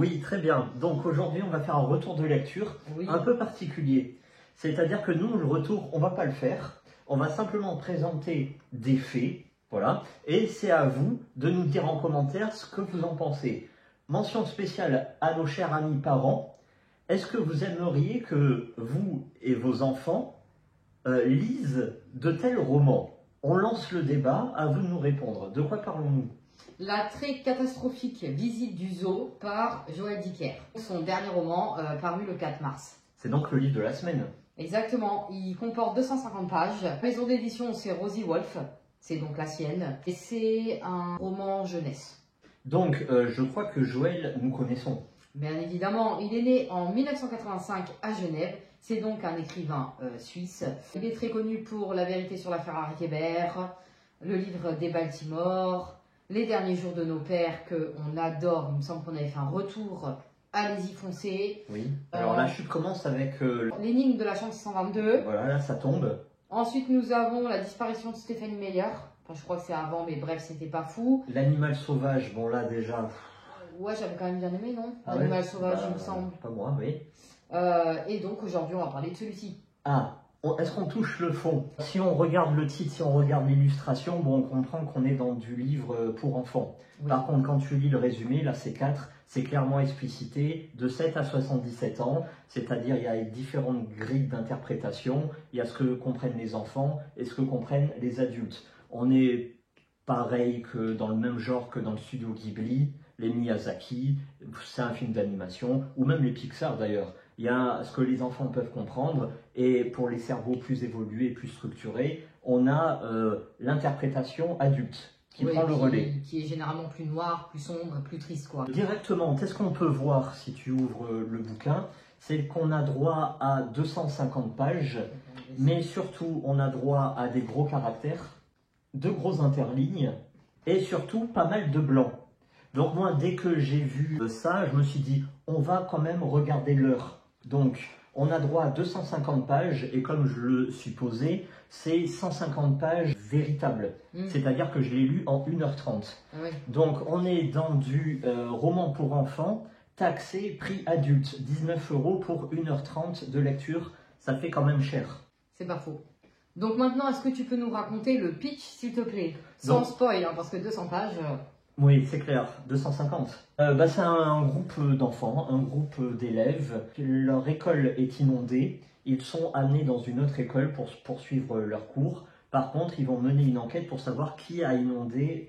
Oui, très bien. Donc aujourd'hui, on va faire un retour de lecture un peu particulier. C'est-à-dire que nous, le retour, on va pas le faire. On va simplement présenter des faits, voilà. Et c'est à vous de nous dire en commentaire ce que vous en pensez. Mention spéciale à nos chers amis parents. Est-ce que vous aimeriez que vous et vos enfants lisent de tels romans? On lance le débat, à vous de nous répondre. De quoi parlons-nous? La très catastrophique Visite du zoo par Joël Dicker. Son dernier roman paru le 4 mars. C'est donc le livre de la semaine. Exactement, il comporte 250 pages. Maison d'édition, c'est Rosie Wolf, c'est donc la sienne. Et c'est un roman jeunesse. Donc, je crois que Joël, nous connaissons. Bien évidemment, il est né en 1985 à Genève. C'est donc un écrivain suisse. Il est très connu pour La vérité sur l'affaire Harry Kéber, le livre des Baltimore, Les derniers jours de nos pères qu'on adore. Il me semble qu'on avait fait un retour. Allez-y, foncez. Oui. Alors la chute commence avec... L'énigme de la chambre 622. Voilà, là ça tombe. Ensuite, nous avons la disparition de Stéphanie Meyer. Enfin, je crois que c'est avant, mais bref, c'était pas fou. L'animal sauvage, bon là déjà... Ouais, j'avais quand même bien aimé, non? Ah L'animal ouais, sauvage, il me semble. Pas moi, oui. Et donc, aujourd'hui, on va parler de celui-ci. Ah, est-ce qu'on touche le fond? Si on regarde le titre, si on regarde l'illustration, bon, on comprend qu'on est dans du livre pour enfants. Oui. Par contre, quand tu lis le résumé, là c'est 4, c'est clairement explicité, de 7 à 77 ans, c'est-à-dire il y a différentes grilles d'interprétation, il y a ce que comprennent les enfants et ce que comprennent les adultes. On est pareil que dans le même genre que dans le studio Ghibli, les Miyazaki, c'est un film d'animation, ou même les Pixar d'ailleurs. Il y a ce que les enfants peuvent comprendre, et pour les cerveaux plus évolués, plus structurés, on a l'interprétation adulte qui prend le relais. Qui est généralement plus noir, plus sombre, plus triste, quoi. Directement, qu'est-ce qu'on peut voir si tu ouvres le bouquin? C'est qu'on a droit à 250 pages, mais surtout on a droit à des gros caractères, de grosses interlignes, et surtout pas mal de blancs. Donc moi, dès que j'ai vu ça, je me suis dit, on va quand même regarder l'heure. Donc, on a droit à 250 pages, et comme je le supposais, c'est 150 pages véritables. C'est-à-dire que je l'ai lu en 1h30. Oui. Donc, on est dans du roman pour enfants, taxé, prix adulte, 19 € pour 1h30 de lecture. Ça fait quand même cher. C'est pas faux. Donc maintenant, est-ce que tu peux nous raconter le pitch, s'il te plaît? Sans spoil, hein, parce que 200 pages... Oui, c'est clair, 250. C'est un groupe d'enfants, un groupe d'élèves. Leur école est inondée. Ils sont amenés dans une autre école pour poursuivre leurs cours. Par contre, ils vont mener une enquête pour savoir qui a inondé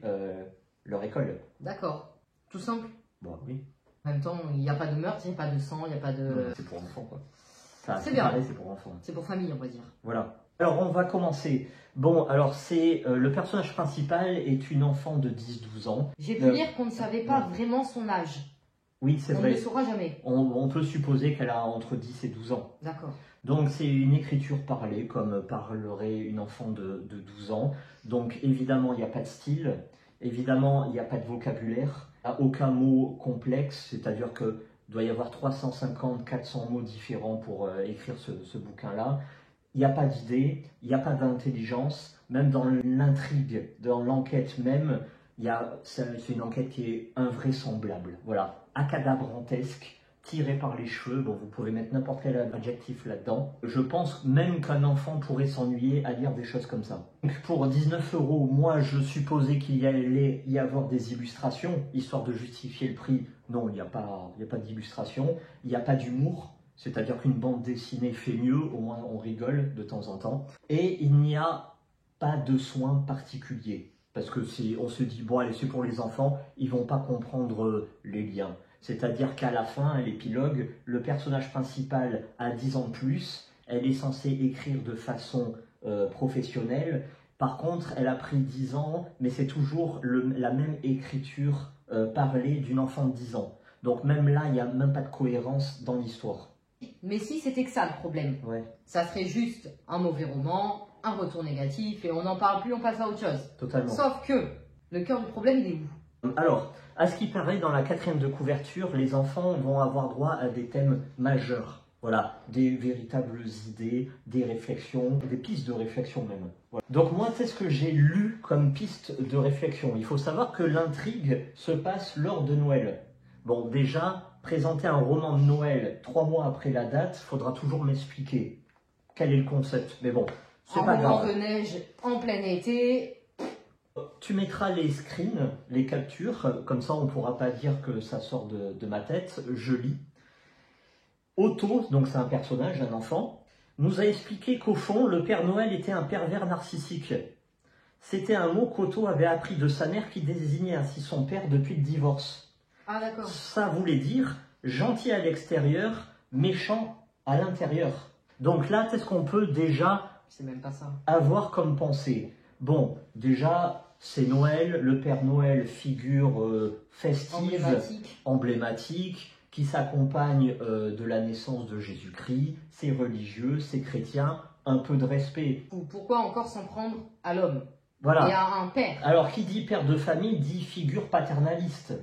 leur école. D'accord. Tout simple? Bon, oui. En même temps, il n'y a pas de meurtre, il n'y a pas de sang, il n'y a pas de... C'est pour enfants, quoi. C'est bien. C'est pour enfants. C'est pour famille, on va dire. Voilà. Alors, on va commencer. Bon, alors, le personnage principal est une enfant de 10-12 ans. J'ai pu lire qu'on ne savait pas vraiment son âge. Oui, c'est vrai. On ne le saura jamais. On peut supposer qu'elle a entre 10 et 12 ans. D'accord. Donc, c'est une écriture parlée, comme parlerait une enfant de 12 ans. Donc, évidemment, il n'y a pas de style. Évidemment, il n'y a pas de vocabulaire. Il n'y a aucun mot complexe, c'est-à-dire qu'il doit y avoir 350-400 mots différents pour écrire ce bouquin-là. Il n'y a pas d'idée, il n'y a pas d'intelligence, même dans l'intrigue, dans l'enquête même, c'est une enquête qui est invraisemblable. Voilà, acadabrantesque, tirée par les cheveux. Bon, vous pouvez mettre n'importe quel adjectif là-dedans. Je pense même qu'un enfant pourrait s'ennuyer à lire des choses comme ça. Donc pour 19 €, moi je supposais qu'il allait y avoir des illustrations, histoire de justifier le prix. Non, il n'y a pas d'illustration, il n'y a pas d'humour. C'est-à-dire qu'une bande dessinée fait mieux, au moins on rigole de temps en temps. Et il n'y a pas de soins particuliers. Parce que si on se dit, bon allez, c'est pour les enfants, ils vont pas comprendre les liens. C'est-à-dire qu'à la fin, à l'épilogue, le personnage principal a 10 ans de plus, elle est censée écrire de façon professionnelle. Par contre, elle a pris 10 ans, mais c'est toujours la même écriture parlée d'une enfant de 10 ans. Donc même là, il n'y a même pas de cohérence dans l'histoire. Mais si c'était que ça le problème, ça serait juste un mauvais roman, un retour négatif, et on n'en parle plus, on passe à autre chose. Totalement. Sauf que le cœur du problème, il est où? Alors, à ce qui paraît, dans la 4e de couverture, les enfants vont avoir droit à des thèmes majeurs. Voilà, des véritables idées, des réflexions, des pistes de réflexion même. Voilà. Donc moi, c'est ce que j'ai lu comme piste de réflexion. Il faut savoir que l'intrigue se passe lors de Noël. Bon, déjà, présenter un roman de Noël 3 mois après la date, il faudra toujours m'expliquer quel est le concept. Mais bon, c'est pas grave. Un roman de neige en plein été. Tu mettras les screens, les captures, comme ça on ne pourra pas dire que ça sort de ma tête. Je lis. Otto, donc c'est un personnage, un enfant, nous a expliqué qu'au fond, le Père Noël était un pervers narcissique. C'était un mot qu'Otto avait appris de sa mère qui désignait ainsi son père depuis le divorce. Ah d'accord. Ça voulait dire gentil à l'extérieur, méchant à l'intérieur. Donc là, qu'est-ce qu'on peut déjà C'est même pas ça. avoir comme pensée? Bon, déjà, c'est Noël, le Père Noël, figure festive, emblématique, qui s'accompagne de la naissance de Jésus-Christ, c'est religieux, c'est chrétien, un peu de respect. Pourquoi encore s'en prendre à l'homme? Voilà. Et à un père. Alors, qui dit père de famille, dit figure paternaliste.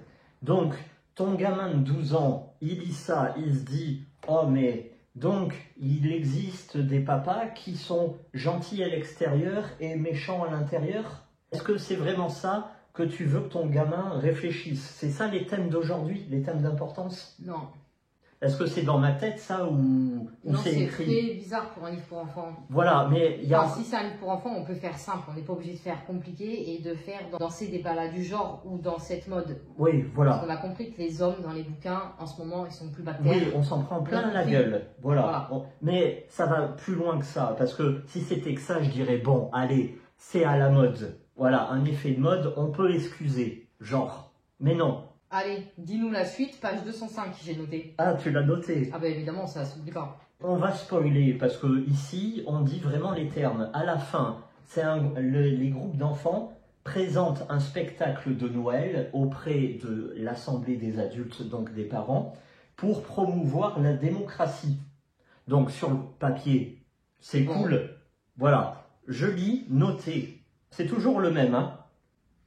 Donc, ton gamin de 12 ans, il lit ça, il se dit, oh mais, donc, il existe des papas qui sont gentils à l'extérieur et méchants à l'intérieur? Est-ce que c'est vraiment ça que tu veux que ton gamin réfléchisse? C'est ça les thèmes d'aujourd'hui, les thèmes d'importance? Non. Est-ce que c'est dans ma tête ça ou c'est écrit? Non, c'est très bizarre pour un livre pour enfants. Voilà, mais il y a... Si c'est un livre pour enfants, on peut faire simple. On n'est pas obligé de faire compliqué et de faire dans ces débats-là du genre ou dans cette mode. Oui, voilà. Parce qu'on a compris que les hommes dans les bouquins, en ce moment, ils sont plus bactères. Oui, on s'en prend plein la gueule. Voilà. Mais ça va plus loin que ça. Parce que si c'était que ça, je dirais, bon, allez, c'est à la mode. Voilà, un effet de mode, on peut l'excuser. Genre. Mais non. Allez, dis-nous la suite, page 205, j'ai noté. Ah, tu l'as noté. Ah ben évidemment, ça s'oublie pas. On va spoiler, parce que ici, on dit vraiment les termes. À la fin, les groupes d'enfants présentent un spectacle de Noël auprès de l'Assemblée des adultes, donc des parents, pour promouvoir la démocratie. Donc sur le papier, c'est cool. Voilà, je lis, noté. C'est toujours le même, hein.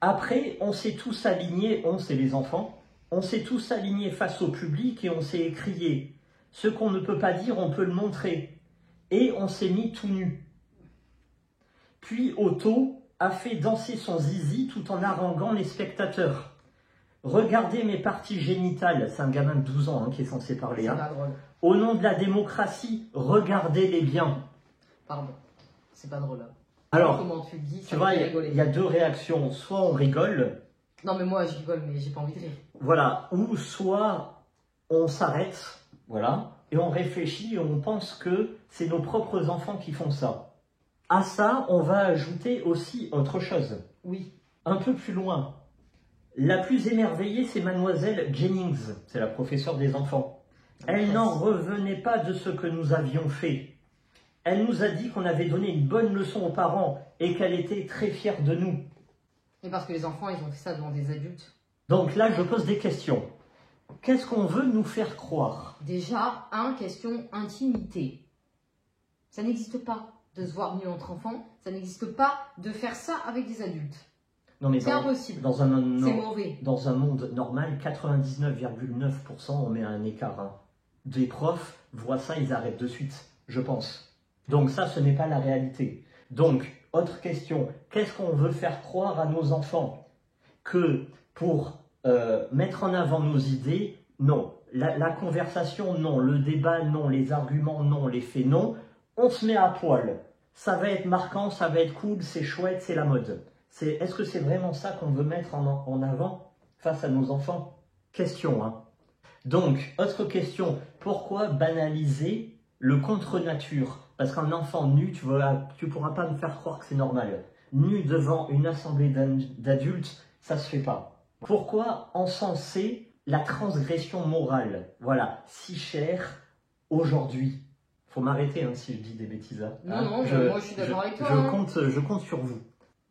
Après, on s'est tous alignés, on c'est les enfants, on s'est tous alignés face au public et on s'est écrié. Ce qu'on ne peut pas dire, on peut le montrer. Et on s'est mis tout nu. Puis Otto a fait danser son zizi tout en haranguant les spectateurs. Regardez mes parties génitales, c'est un gamin de 12 ans qui est censé parler. C'est pas drôle. Au nom de la démocratie, regardez-les bien. Pardon, c'est pas drôle. Alors, comment tu le dis, tu vois, il y a deux réactions. Soit on rigole. Non, mais moi, je rigole, mais j'ai pas envie de rire. Voilà. Ou soit on s'arrête, voilà, et on réfléchit et on pense que c'est nos propres enfants qui font ça. À ça, on va ajouter aussi autre chose. Oui. Un peu plus loin. La plus émerveillée, c'est mademoiselle Jennings. C'est la professeure des enfants. Elle n'en revenait pas de ce que nous avions fait. Elle nous a dit qu'on avait donné une bonne leçon aux parents et qu'elle était très fière de nous. Et parce que les enfants, ils ont fait ça devant des adultes. Donc là, je pose des questions. Qu'est-ce qu'on veut nous faire croire? Déjà, question intimité. Ça n'existe pas de se voir nu entre enfants. Ça n'existe pas de faire ça avec des adultes. Non, mais c'est impossible. C'est mauvais. Dans un monde normal, 99,9% on met un écart. Hein. Des profs voient ça, ils arrêtent de suite, je pense. Donc ça, ce n'est pas la réalité. Donc, autre question, qu'est-ce qu'on veut faire croire à nos enfants? Que pour mettre en avant nos idées, non. La conversation, non. Le débat, non. Les arguments, non. Les faits, non. On se met à poil. Ça va être marquant, ça va être cool, c'est chouette, c'est la mode. Est-ce que c'est vraiment ça qu'on veut mettre en avant face à nos enfants? Question, hein. Donc, autre question, pourquoi banaliser le contre-nature? Parce qu'un enfant nu, tu pourras pas me faire croire que c'est normal. Nu devant une assemblée d'adultes, ça se fait pas. Pourquoi encenser la transgression morale? Voilà, si cher aujourd'hui. Faut m'arrêter si je dis des bêtises. Non, moi je suis d'accord avec toi. Je compte sur vous.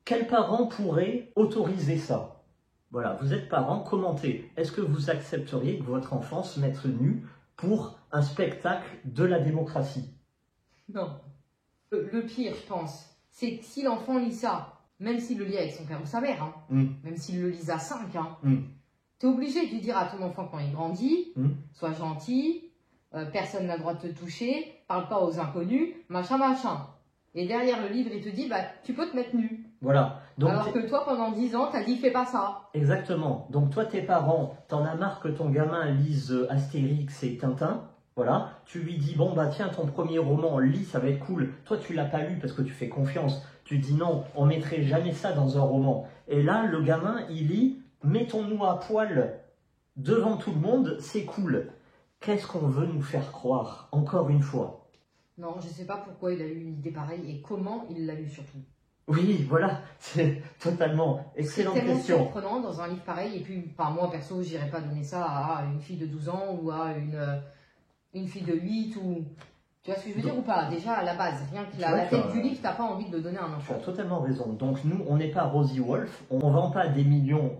Quels parents pourraient autoriser ça? Voilà, vous êtes parents, commentez. Est-ce que vous accepteriez que votre enfant se mette nu pour un spectacle de la démocratie? Non. Le pire, je pense, c'est que si l'enfant lit ça, même s'il le lit avec son père ou sa mère, même s'il le lit à 5, t'es obligé de lui dire à ton enfant quand il grandit, sois gentil, personne n'a le droit de te toucher, parle pas aux inconnus, machin, machin. Et derrière le livre, il te dit, tu peux te mettre nu. Voilà. Donc, alors que toi, pendant 10 ans, t'as dit fais pas ça. exactement. Donc toi, tes parents, t'en as marre que ton gamin lise Astérix et Tintin. Voilà. Tu lui dis, bon bah tiens, ton premier roman, lis, ça va être cool. Toi, tu l'as pas lu parce que tu fais confiance. Tu dis non, on mettrait jamais ça dans un roman. Et là, le gamin, il lit, mettons-nous à poil devant tout le monde, c'est cool. Qu'est-ce qu'on veut nous faire croire, encore une fois? Non, je sais pas pourquoi il a eu une idée pareille et comment il l'a eu surtout. Oui, voilà, c'est totalement excellente C'est tellement question. surprenant dans un livre pareil. Et puis, enfin, moi perso, j'irais pas donner ça à une fille de 12 ans ou à une fille de 8 ou. Tu vois ce que je veux dire ou pas? Déjà, à la base, rien que la tête du livre, t'as pas envie de le donner à un Tu enfant. as totalement raison. Donc nous, on n'est pas Rosie Wolf, on ne vend pas des millions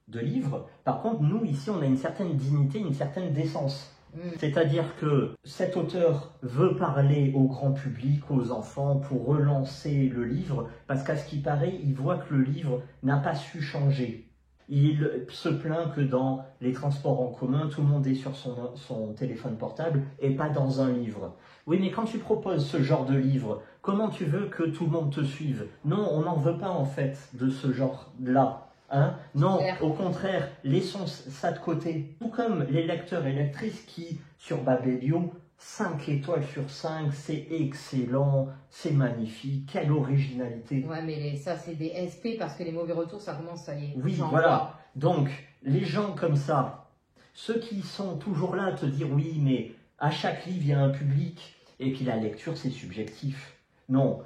de livres. Par contre, nous, ici, on a une certaine dignité, une certaine décence. C'est-à-dire que cet auteur veut parler au grand public, aux enfants, pour relancer le livre, parce qu'à ce qui paraît, il voit que le livre n'a pas su changer. Il se plaint que dans les transports en commun, tout le monde est sur son téléphone portable et pas dans un livre. Oui, mais quand tu proposes ce genre de livre, comment tu veux que tout le monde te suive? Non, on n'en veut pas en fait de ce genre-là. Hein? Non, au contraire, laissons ça de côté. Tout comme les lecteurs et lectrices qui, sur Babelio, 5 étoiles sur 5, c'est excellent, c'est magnifique, quelle originalité. Ouais, mais ça, c'est des SP parce que les mauvais retours, ça commence, ça y est. Oui, voilà. Donc, les gens comme ça, ceux qui sont toujours là à te dire oui, mais à chaque livre, il y a un public, et puis la lecture, c'est subjectif. Non,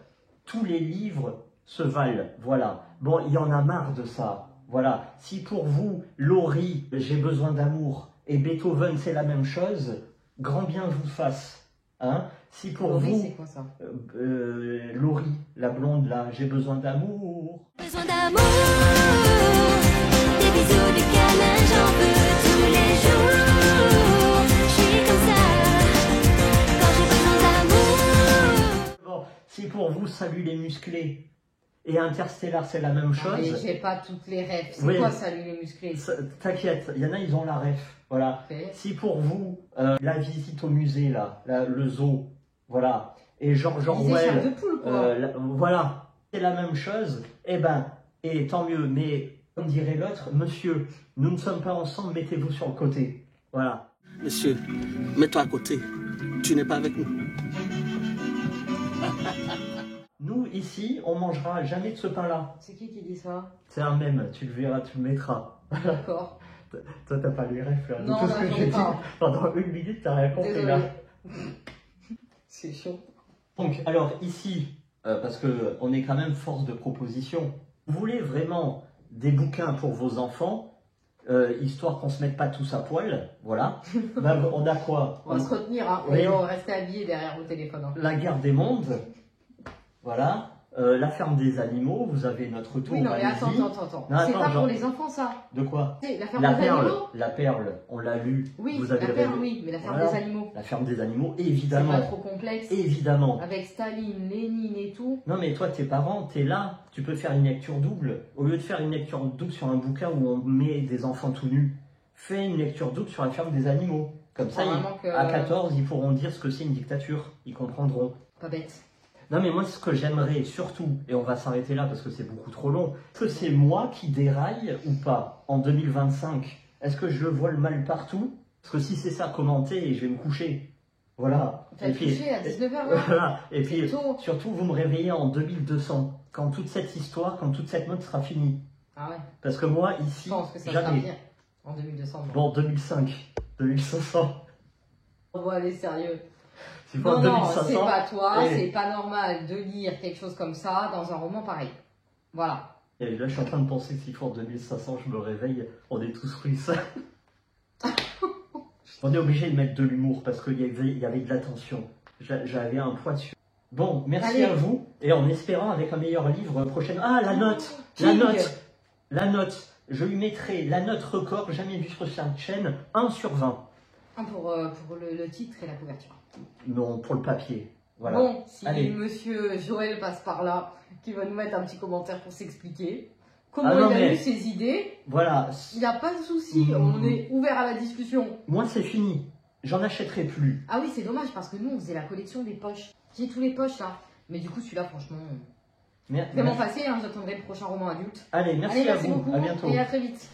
tous les livres se valent, voilà. Bon, il y en a marre de ça. Voilà, si pour vous, Laurie, j'ai besoin d'amour, et Beethoven, c'est la même chose, grand bien vous fasse. Hein? Si pour Laurie, vous, c'est quoi ça? Laurie, la blonde là, j'ai besoin d'amour. Besoin d'amour, des bisous, du câlin, j'en veux tous les jours. Je suis comme ça, quand j'ai besoin d'amour. Bon, si pour vous, salut les musclés, et Interstellar, c'est la même chose. Mais j'ai pas toutes les rêves. C'est Oui. quoi ça, lui, les musclés? T'inquiète, il y en a, ils ont la ref. Voilà. Okay. Si pour vous, la visite au musée, là, le zoo, voilà, et George Orwell, de poule, quoi. voilà, c'est la même chose, eh ben, et tant mieux, mais comme dirait l'autre, monsieur, nous ne sommes pas ensemble, mettez-vous sur le côté. Voilà. Monsieur, mets-toi à côté, tu n'es pas avec nous. Nous, ici, on mangera jamais de ce pain-là. C'est qui dit ça? C'est un mème, tu le verras, tu le mettras. D'accord. Toi, t'as pas les refs, là. Non, tout ce que j'ai dit pas. pendant une minute, t'as rien compris, Désolé. là. C'est chaud. Donc, alors, ici, parce qu'on est quand même force de proposition, vous voulez vraiment des bouquins pour vos enfants, histoire qu'on se mette pas tous à poil, voilà. Ben, on a quoi? On va se retenir, hein. Oui. Et on va rester habillés derrière vos téléphones. Hein. La guerre des mondes, voilà. La ferme des animaux, vous avez notre tour. Oui, non, mais attends. Non, C'est attends, pas genre- pour les enfants, ça. De quoi? C'est la ferme La des perle, animaux. la perle, on l'a lu. Oui, vous la avez perle, rêvé. oui, mais la ferme Voilà. des animaux. La ferme des animaux, C'est évidemment. pas trop complexe. Évidemment. Avec Staline, Lénine et tout. Non mais toi, tes parents, t'es là, tu peux faire une lecture double. Au lieu de faire une lecture double sur un bouquin où on met des enfants tout nus, fais une lecture double sur la ferme des animaux. Comme ça, Vraiment que- à 14, ils pourront dire ce que c'est une dictature. Ils comprendront. Pas bête. Non mais moi, ce que j'aimerais surtout, et on va s'arrêter là parce que c'est beaucoup trop long, est-ce que c'est moi qui déraille ou pas en 2025? Est-ce que je vois le mal partout? Parce que si c'est ça, commentez et je vais me coucher. Voilà. T'as couché à 19h, Voilà. Et puis, C'est tôt. surtout, vous me réveillez en 2200, quand toute cette histoire, quand toute cette note sera finie. Ah ouais. Parce que moi, Je ici, pense que ça sera jamais. bien. En 2200. Bon, 2005, 2500. On va aller sérieux. Si pas Non, non, 2500. c'est pas toi, et- c'est pas normal de lire quelque chose comme ça dans un roman pareil. Voilà. Et là, je suis en train de penser que s'il faut en 2500, je me réveille, on est tous russes. On est obligé de mettre de l'humour parce qu'il y avait de la tension. J'avais un poids dessus. Bon, merci Allez. à vous. Et en espérant avec un meilleur livre prochainement. Ah, la note. King. La note. Je lui mettrai la note record jamais vue sur cette chaîne, 1 sur 20. Pour le titre et la couverture. Non, pour le papier. Voilà. Bon, si Allez. monsieur Joël passe par là, qui va nous mettre un petit commentaire pour s'expliquer comment Ah non, il a mais- eu ses idées, Voilà. il n'y a pas de souci, Mmh. on est ouvert à la discussion. Moi, c'est fini. J'en achèterai plus. Ah oui, c'est dommage parce que nous on faisait la collection des poches. J'ai tous les poches là. Mais du coup, celui-là, franchement, Vraiment passé, hein, j'attendrai le prochain roman adulte. Allez, merci Allez, à merci vous. beaucoup À bientôt. et à très vite.